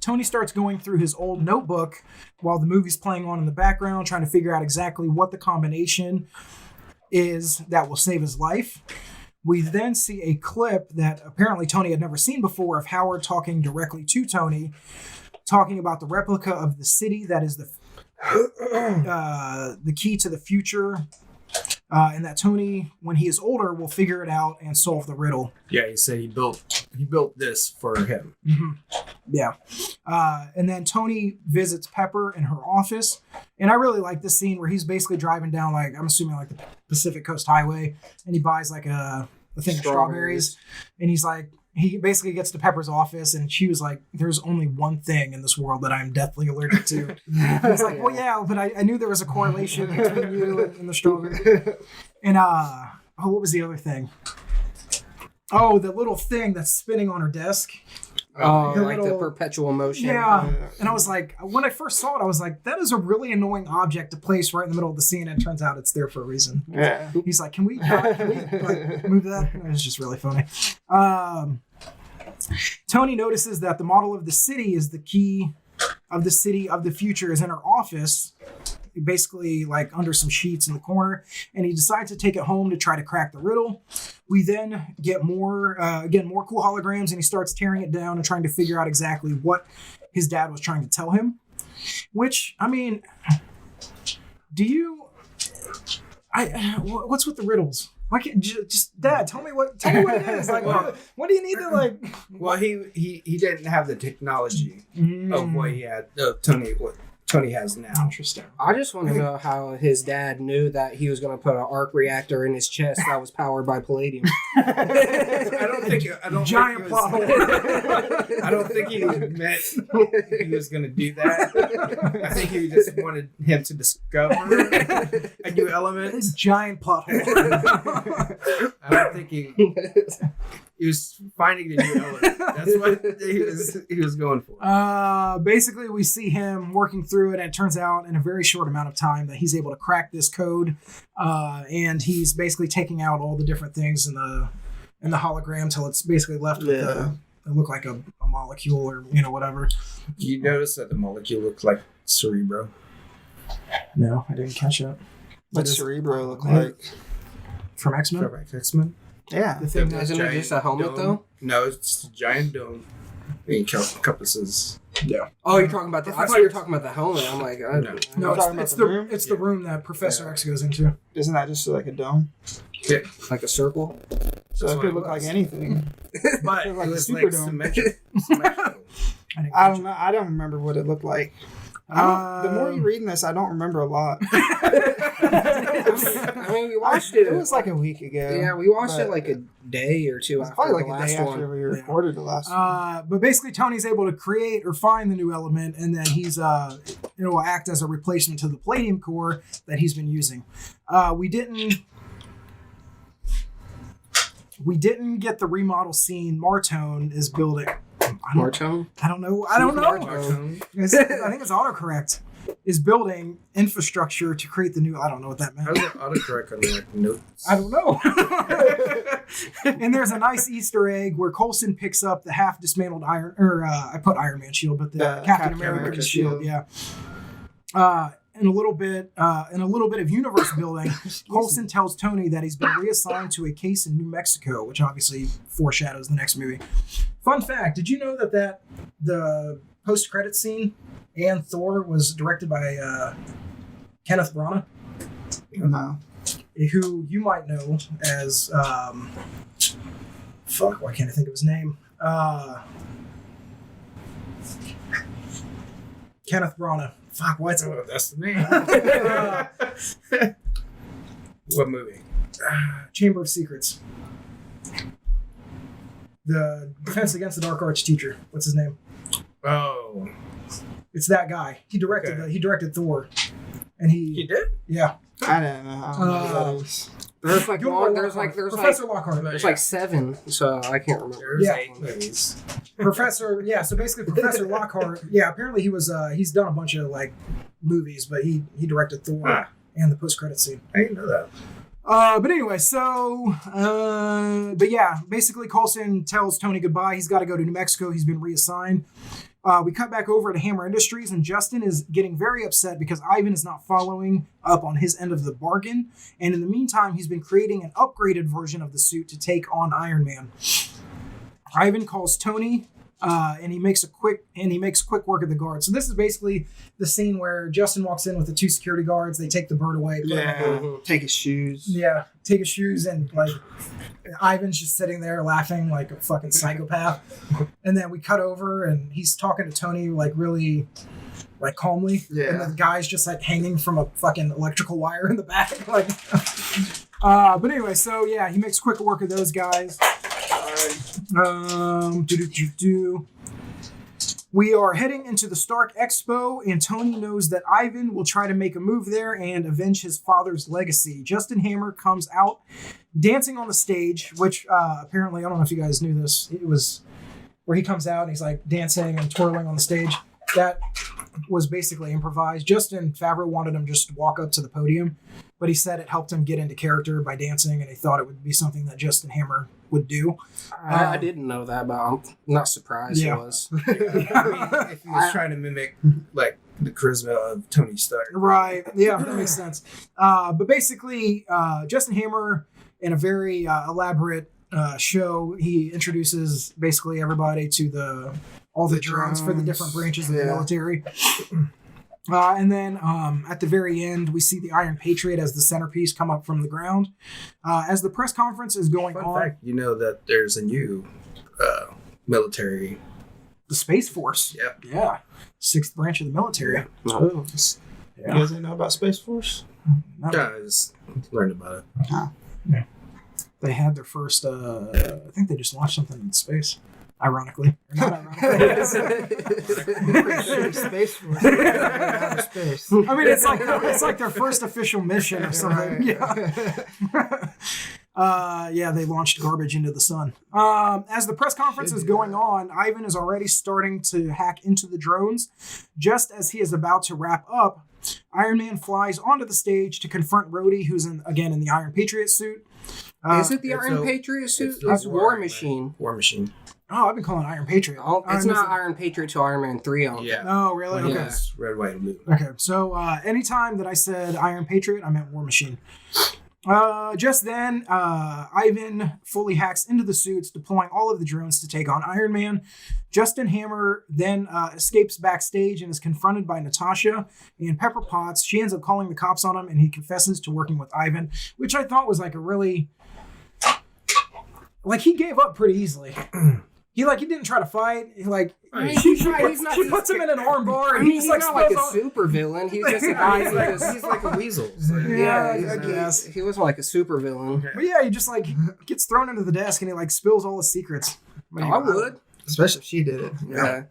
Tony starts going through his old notebook while the movie's playing on in the background, trying to figure out exactly what the combination that will save his life. We then see a clip that apparently Tony had never seen before of Howard talking directly to Tony, talking about the replica of the city that is the key to the future, and that Tony, when he is older, will figure it out and solve the riddle. Yeah, he said he built this for him. Mm-hmm. Yeah. And then Tony visits Pepper in her office. And I really like this scene where he's basically driving down, like, I'm assuming like the Pacific Coast Highway, and he buys like a thing of strawberries. And he's like, he basically gets to Pepper's office, and she was like, there's only one thing in this world that I'm deathly allergic to. He's like, well, yeah, but I knew there was a correlation between you and the strawberry. And, what was the other thing? Oh, the little thing that's spinning on her desk. Oh, like the perpetual motion. Yeah. And I was like, when I first saw it, I was like, that is a really annoying object to place right in the middle of the scene. And it turns out it's there for a reason. Yeah. He's like, can we like, move that? And it was just really funny. Tony notices that the model of the city is the key of the city of the future is in her office, basically like under some sheets in the corner, and he decides to take it home to try to crack the riddle. We then get more cool holograms, and he starts tearing it down and trying to figure out exactly what his dad was trying to tell him. Which, I mean, what's with the riddles? Why can't just Dad tell me what it is? Like, what do you need to like? Well, he didn't have the technology of what he had. What Tony has now. Interesting. I just want to know how his dad knew that he was going to put an arc reactor in his chest that was powered by palladium. I don't think giant plot hole. I don't think he meant he was going to do that. I think he just wanted him to discover a new element. This giant plot hole. I don't think he was finding a new element. That's what he was going for. Basically, we see him working through it, and it turns out in a very short amount of time that he's able to crack this code, and he's basically taking out all the different things in the hologram till it's basically left with it look like a molecule or whatever. You notice that the molecule looks like Cerebro? No, I didn't catch it. What does Cerebro look like? From X-Men? From X-Men? Yeah. The thing Isn't it just a helmet, dome. though? No, it's a giant dome. It encompasses. Yeah. Oh, you're talking about I thought you were talking about the helmet. I'm like, No, it's the room that Professor X goes into. Isn't that just like a dome? Yeah. like a circle. So it could look like anything. But It it was like a was super like dome. symmetrical. I don't know. I don't remember what it looked like. The more you reading this, I don't remember a lot. I mean, we watched it. It was like a week ago. Yeah, we watched it like a day or two after probably the like a last day one. after we recorded the last one. But basically, Tony's able to create or find the new element, and then it will act as a replacement to the palladium core that he's been using. We didn't get the remodel scene. Martone is building. Martone? I don't know. Martone. I think it's autocorrect. Is building infrastructure to create the new. I don't know what that meant. How does it autocorrect on like notes? I don't know. And there's a nice Easter egg where Coulson picks up the half dismantled I put Iron Man shield, but the Captain America shield. Yeah. In a little bit of universe building, Coulson tells Tony that he's been reassigned to a case in New Mexico, which obviously foreshadows the next movie. Fun fact: did you know that the post-credit scene and Thor was directed by Kenneth Branagh, No. who you might know as why can't I think of his name? Kenneth Branagh. What's Oh, that's the name. What movie? Chamber of Secrets. The Defense Against the Dark Arts teacher. What's his name? Oh, It's that guy. He directed Thor, and he did. yeah. I don't know. I don't know what that is. There's like Professor Lockhart. there's like 7, so I can't remember. There's Yeah. 8 movies. Professor. Yeah. So basically, Professor Lockhart. Yeah. Apparently, he's done a bunch of like movies, but he directed Thor and the post credit scene. I didn't know that. But anyway, but yeah, basically Coulson tells Tony goodbye. He's got to go to New Mexico. He's been reassigned. We cut back over to Hammer Industries, and Justin is getting very upset because Ivan is not following up on his end of the bargain. And in the meantime, he's been creating an upgraded version of the suit to take on Iron Man. Ivan calls Tony, and he makes quick work of the guard. So this is basically the scene where Justin walks in with the 2 security guards. They take the bird away. Take his shoes. Yeah, take his shoes, and like Ivan's just sitting there laughing like a fucking psychopath. And then we cut over, and he's talking to Tony like really like calmly. Yeah. And the guy's just like hanging from a fucking electrical wire in the back. Like, but anyway, so yeah, he makes quick work of those guys. We are heading into the Stark Expo, and Tony knows that Ivan will try to make a move there and avenge his father's legacy. Justin Hammer comes out dancing on the stage, which apparently, I don't know if you guys knew this, it was where he comes out and he's like dancing and twirling on the stage. That was basically improvised. Justin Favreau wanted him just to walk up to the podium, but he said it helped him get into character by dancing, and he thought it would be something that Justin Hammer would do. I didn't know that, but I'm not surprised it was. I mean, if he was trying to mimic like the charisma of Tony Stark. Right. Yeah, that makes sense. But basically, Justin Hammer, in a very elaborate show, he introduces basically everybody to all the drones for the different branches of the military. And then at the very end, we see the Iron Patriot as the centerpiece come up from the ground. As the press conference is going Fun on... fact, you know that there's a new military... The Space Force. Yep. Yeah. 6th branch of the military. Oh. You guys didn't know about Space Force? Yeah, I just learned about it. They had their first... I think they just launched something in space. Ironically. Or not ironically. Space Force. Outer space. I mean, it's like their first official mission or something. Right. Yeah, they launched garbage into the sun. As the press conference is going on, Ivan is already starting to hack into the drones. Just as he is about to wrap up, Iron Man flies onto the stage to confront Rhodey, who's again in the Iron Patriot suit. Is it the Iron Patriot suit? It's War Machine. War Machine. Oh, I've been calling it Iron Patriot. Oh, it's not Iron Patriot till Iron Man 3 on. Yeah. Oh, really? Okay. Yeah. It's red, white, and blue. Okay, so anytime that I said Iron Patriot, I meant War Machine. Just then, Ivan fully hacks into the suits, deploying all of the drones to take on Iron Man. Justin Hammer then escapes backstage and is confronted by Natasha and Pepper Potts. She ends up calling the cops on him, and he confesses to working with Ivan, which I thought was like a really... Like, he gave up pretty easily. He didn't try to fight. She puts him in an armbar, and He's not like a super villain. He's just a guy who just... He's like a weasel. I guess. He wasn't like a super villain. But yeah, he just gets thrown into the desk, and he spills all his secrets. I would. Especially if she did it. Yeah.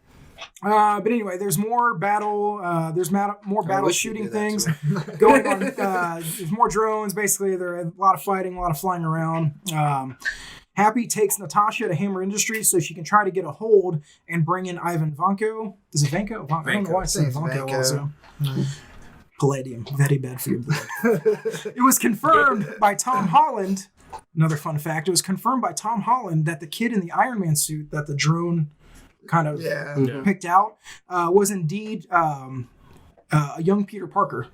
But anyway, there's more battle. There's more battle wish you shooting knew that things too. going on. There's more drones. Basically, there's a lot of fighting, a lot of flying around. Happy takes Natasha to Hammer Industries so she can try to get a hold and bring in Ivan Vanko. Is it Vanko? I don't know why I said Vanko also. Palladium. Very bad for your blood. It was confirmed by Tom Holland. Another fun fact. It was confirmed by Tom Holland that the kid in the Iron Man suit that the drone kind of picked out was indeed a young Peter Parker.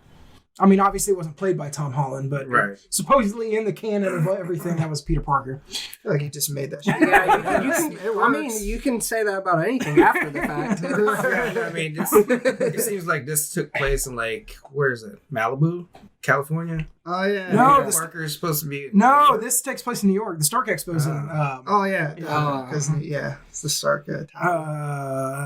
I mean, obviously it wasn't played by Tom Holland, but supposedly in the canon of everything, that was Peter Parker. I feel like he just made that shit. Yeah, you can say that about anything after the fact. I mean, it seems like this took place in where is it? Malibu, California? Oh, yeah. No, Peter Parker is supposed to be... No, this takes place in New York. The Stark Expo's in... Oh, yeah. Because, it's the Stark time.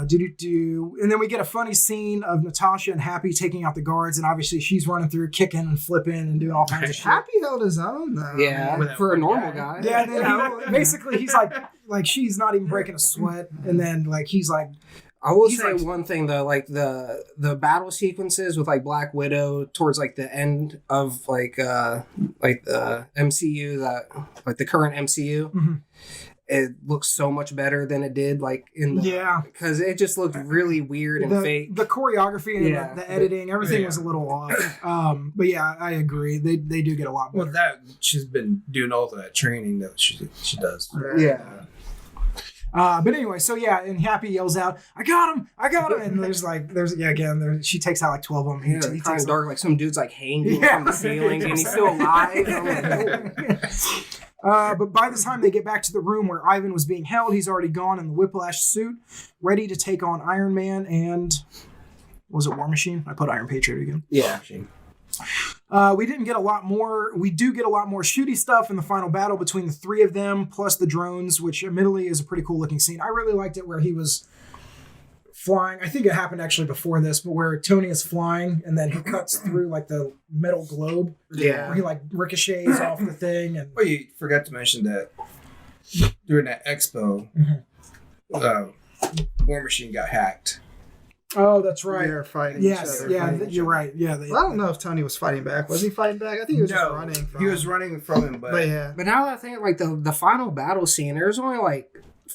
And then we get a funny scene of Natasha and Happy taking out the guards, and obviously she's running through, kicking and flipping and doing all kinds of shit. Happy held his own, though. Yeah, for a normal guy. Yeah, and then basically he's like she's not even breaking a sweat, and then he's like... I will say one thing though, the battle sequences with Black Widow towards the end of the MCU, the current MCU, it looks so much better than it did because it just looked really weird and fake. The choreography and the editing, everything was a little off. But yeah, I agree. They do get a lot better. Well, that she's been doing all that training that she does. Yeah. But anyway, so yeah, and Happy yells out, "I got him! I got him!" And she takes out like 12 of them. Yeah, He kind takes of dark, like some dude's like hanging Yeah. from the ceiling, and he's still alive. I'm like, oh. But by the time they get back to the room where Ivan was being held, he's already gone in the Whiplash suit, ready to take on Iron Man and was it War Machine? I put Iron Patriot again. Yeah. We didn't get a lot more. We do get a lot more shooty stuff in the final battle between the three of them, plus the drones, which admittedly is a pretty cool looking scene. I really liked it where he was flying. I think it happened actually before this, but where Tony is flying and then he cuts through like the metal globe. Where he like ricochets off the thing. And Well, you forgot to mention that during that expo, War Machine got hacked. oh, that's right. They're fighting Yes, each other. yeah, fighting each you're other. right. Yeah, Well, I don't know if Tony was fighting back. Was he fighting back? I think he was just running from He was running from him, But yeah. But now that I think, like the final battle scene, there's only like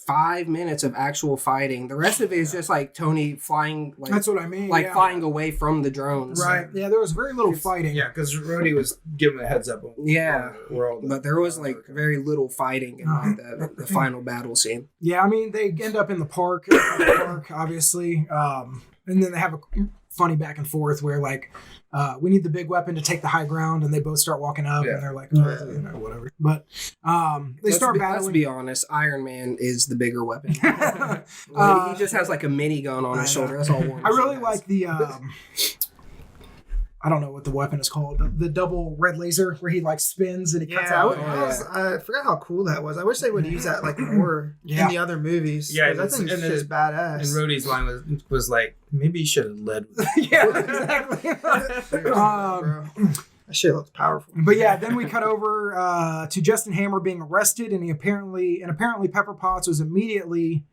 5 minutes of actual fighting. The rest of it is just like Tony flying, like that's what I mean. like yeah. flying away from the drones. Right. Yeah, there was very little fighting. Yeah, because Rhodey was giving a heads up. Yeah. World. But there was like very little fighting in like the final battle scene. Yeah, I mean, they end up in the park, obviously. And then they have a funny back and forth where, like, we need the big weapon to take the high ground, and they both start walking up, and they're like, oh, you know, whatever. But they start battling. Let's be honest, Iron Man is the bigger weapon. He just has like a minigun on his shoulder. That's all. I really like the. I don't know what the weapon is called. The double red laser where he like spins and he cuts out. I forgot how cool that was. I wish they would use that like more in the other movies. Yeah, I think it's just badass. And Rhodey's line was like, maybe you should have led with it. Yeah, exactly. That shit looks powerful. But yeah, then we cut over to Justin Hammer being arrested, and apparently Pepper Potts was immediately.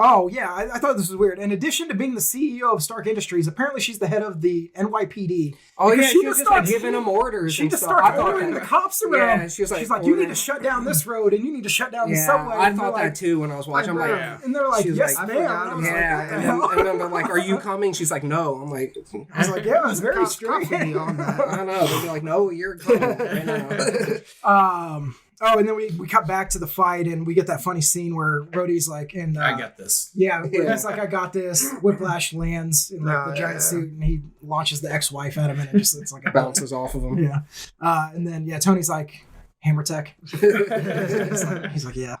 Oh, yeah, I thought this was weird. In addition to being the CEO of Stark Industries, apparently she's the head of the NYPD. Oh, Because yeah, she was just like giving them orders. She and just stuff. starts I thought ordering the that- cops around. Yeah, she was like, you need to shut down this road, and you need to shut down the subway. I And thought they're that too when I was watching. I'm like, And they're like, She was yes, like, ma'am. I forgot. And I was yeah, like, and then they're like, are you coming? She's like, no. I'm like, I was like, yeah, it's very Cops strange. would be on that. I don't know. They'd be like, no, you're coming. I know. Oh, and then we cut back to the fight, and we get that funny scene where Rhodey's like, and I got this. yeah, he's like, I got this. Whiplash lands in like, the Oh, giant yeah. suit, and he launches the ex-wife at him, and it's like a Bounces off of him. Yeah, and then Tony's like, Hammer Tech. he's like, yeah.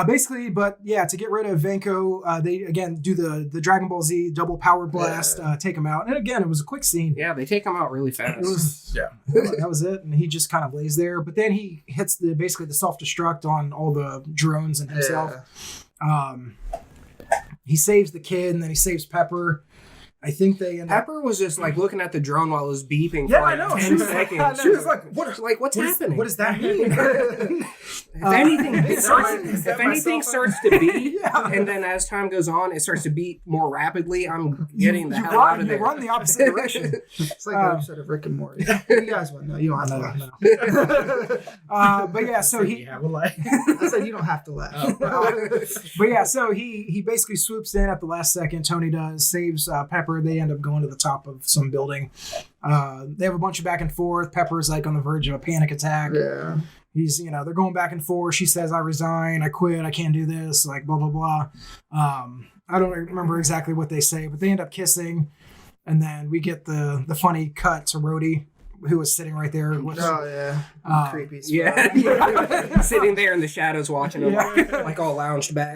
Basically, but yeah, to get rid of Vanko, they again do the Dragon Ball Z double power blast, take him out, and again, it was a quick scene. Yeah, they take him out really fast. It was that was it, and he just kind of lays there. But then he hits basically the self destruct on all the drones and himself. He saves the kid, and then he saves Pepper. I think they end up. Pepper was just like looking at the drone while it was beeping Yeah, for I like know. 10 seconds. She was like, "What? What's happening? What does that mean?" If anything, Is if that anything myself? starts to beat, Yeah. and then as time goes on, it starts to beat more rapidly, I'm getting the you hell run, out of you there. run the opposite direction. It's like an episode of Rick and Morty. You guys wouldn't know. You don't have to laugh. But yeah, so he. You have a life. I said you don't have to laugh. But yeah, so he basically swoops in at the last second. Tony does, saves Pepper. They end up going to the top of some building. They have a bunch of back and forth. Pepper's like on the verge of a panic attack. Yeah. He's, they're going back and forth. She says, I resign, I quit, I can't do this, like blah, blah, blah. I don't remember exactly what they say, but they end up kissing. And then we get the funny cut to Rhodey, who was sitting right there. With Creepy. As Yeah, sitting there in the shadows watching him, like all lounged back.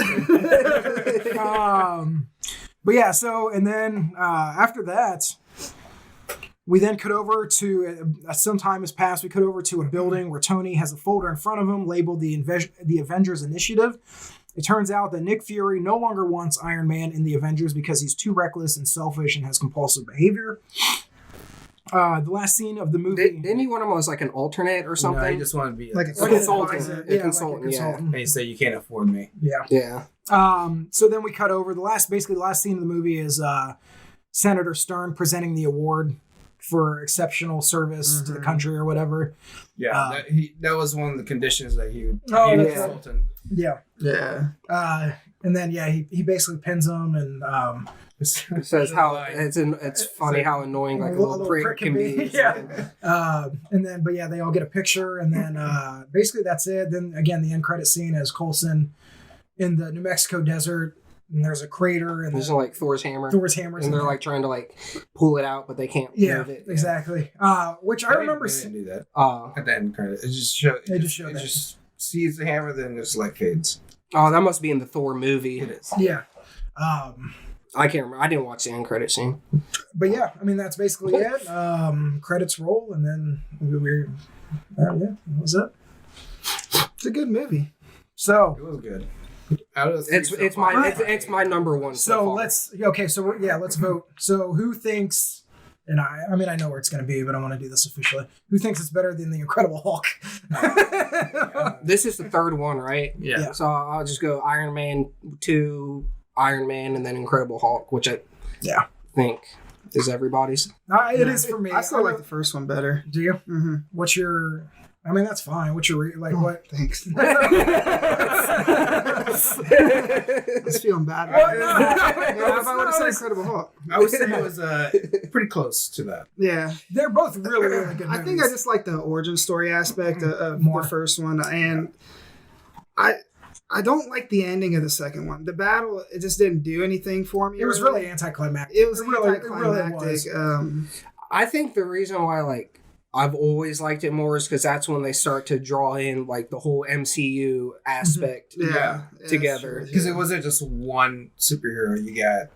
But yeah, so, and then after that, we then cut over to, some time has passed, we cut over to a building where Tony has a folder in front of him labeled the Avengers Initiative. It turns out that Nick Fury no longer wants Iron Man in the Avengers because he's too reckless and selfish and has compulsive behavior. The last scene of the movie... Didn't he want him as like an alternate or something? No, he just wanted to be Like a consultant. advisor. A Yeah, consultant, like a yeah. consultant. And he said, you can't afford me. Yeah. Yeah. So then we cut over. The last scene of the movie is Senator Stern presenting the award for exceptional service to the country or whatever. Yeah, that was one of the conditions that he would Oh, be a that's right. consultant. Yeah. Yeah. And then he basically pins him and It says how it's funny how annoying like a little prick can be. Yeah. And then they all get a picture, and then basically that's it. Then again, the end credit scene is Coulson in the New Mexico desert, and there's a crater, and there's like Thor's hammer, and they're like trying to like pull it out, but they can't move it. Exactly. Which I remember. They didn't do that At the end credit. It just sees the hammer, then just like fades. Oh, that must be in the Thor movie. It is. Yeah. I can't remember. I didn't watch the end credit scene. But yeah, I mean that's basically it. Credits roll, and then that was it. It's a good movie. So it was good. It's my number one. So let's vote. So who thinks? And I mean I know where it's going to be, but I want to do this officially. Who thinks it's better than the Incredible Hulk? This is the third one, right? Yeah. So I'll just go Iron Man 2, Iron Man, and then Incredible Hulk, which I think is everybody's. It is for me. I still like the first one better. Do you? Mm-hmm. What's your? I mean that's fine. What's your what? Thanks. I was feeling bad. If I would have said Incredible Hulk, I would say it was pretty close to that. Yeah, they're both really really good. I think I just like the origin story aspect of the first one, and I don't like the ending of the second one. The battle, it just didn't do anything for me. It was really anticlimactic. It was anticlimactic. It really was. I think the reason why I've always liked it more is because that's when they start to draw in like the whole MCU aspect together. Because it wasn't just one superhero. You got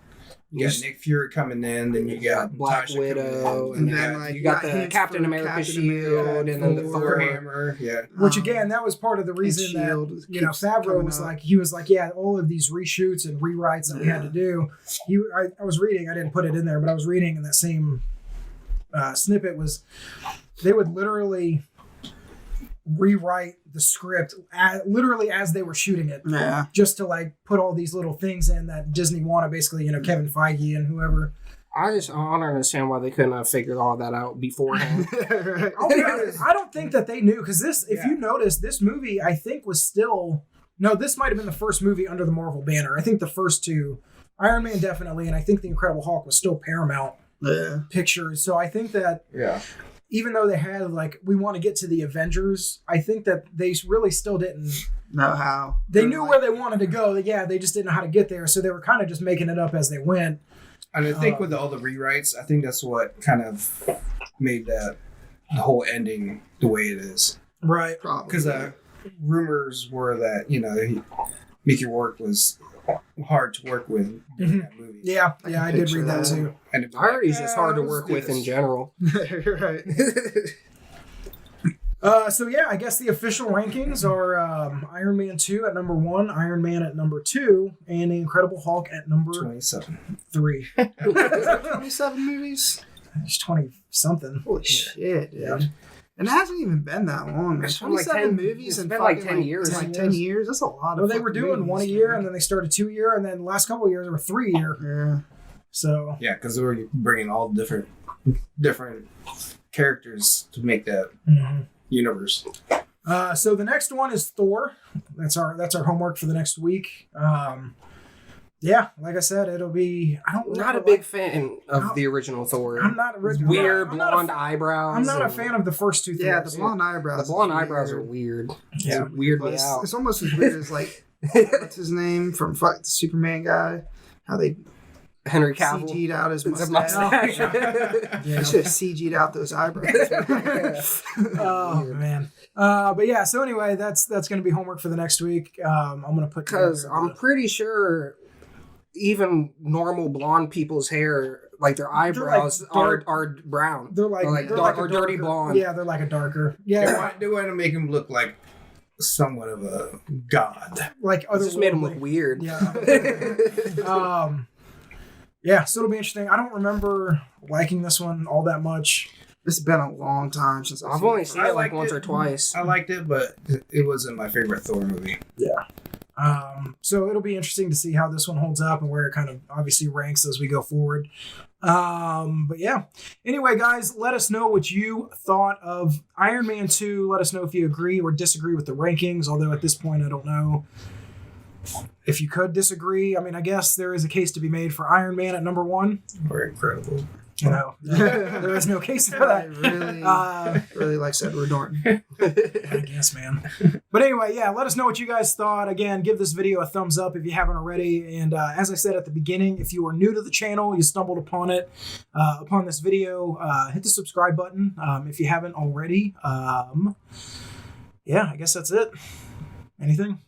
Nick Fury coming in, then you got Black Tasha Widow, and then you got the Captain America shield, and then the Thor hammer. Yeah. Which again, that was part of the reason that Favreau was like, all of these reshoots and rewrites that we had to do. I was reading, I didn't put it in there, but I was reading in that same snippet was they would literally rewrite the script literally as they were shooting it, just to put all these little things in that Disney wanted, basically, Kevin Feige and whoever. I don't understand why they couldn't have figured all that out beforehand. I'll be honest, I don't think that they knew, because if you notice, this movie I think was still this might have been the first movie under the Marvel banner. I think the first two, Iron Man definitely, and I think the Incredible Hulk was still Paramount Pictures. So I think that even though they had we want to get to the Avengers, I think that they really still didn't know how. They knew where they wanted to go. They just didn't know how to get there. So they were kind of just making it up as they went. And I think with all the rewrites, I think that's what kind of made the whole ending the way it is. Right. Because rumors were that, Mickey Rourke was hard to work with in that movie. Yeah, I did read that too. And Hardy's just hard to work with in general. Right. So I guess the official rankings are Iron Man 2 at number 1, Iron Man at number 2, and the Incredible Hulk at number 3. 27 movies? It's 20-something. Holy shit, dude. Yeah. And it hasn't even been that long. There's 27 movies in 10 years. 10 years. That's a lot of Well, they were doing movies, 1 a year, and then they started 2 a year, and then the last couple of years they were 3 a year. Yeah. So. Yeah, because they were bringing all different characters to make that universe. So the next one is Thor. That's our homework for the next week. Like I said, it'll be. Not a big fan of the original Thor. I'm not original. Weird blonde eyebrows. I'm not a fan of the first two Thors. Yeah, the blonde eyebrows. The blonde eyebrows are weird. Yeah, weird me out. It's almost as weird as what's his name from the Superman guy? How they Henry Cavill CG'd out his mustache. They should have CG'd out those eyebrows. Oh man. So anyway, that's going to be homework for the next week. I'm going to put, because I'm pretty sure even normal blonde people's hair, their eyebrows are brown. They're like a dirty blonde. Yeah, they're like a darker. Yeah, they want to make him look like somewhat of a god. Like other. Just made him look weird. Yeah. So it'll be interesting. I don't remember liking this one all that much. It's been a long time since I've only seen it once or twice. I liked it, but it wasn't my favorite Thor movie. Yeah. So it'll be interesting to see how this one holds up and where it kind of obviously ranks as we go forward. Anyway, guys, let us know what you thought of Iron Man 2. Let us know if you agree or disagree with the rankings, although at this point I don't know if you could disagree, I mean, I guess there is a case to be made for Iron Man at number 1. We're incredible. You know, there is no case for I that. really likes Edward Norton. I guess, man. But anyway, yeah, let us know what you guys thought. Again, give this video a thumbs up if you haven't already. And as I said at the beginning, if you are new to the channel, you stumbled upon upon this video, hit the subscribe button if you haven't already. Yeah, I guess that's it. Anything?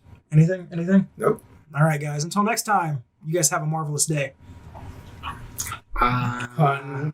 Nope. All right, guys. Until next time, you guys have a marvelous day. Pun.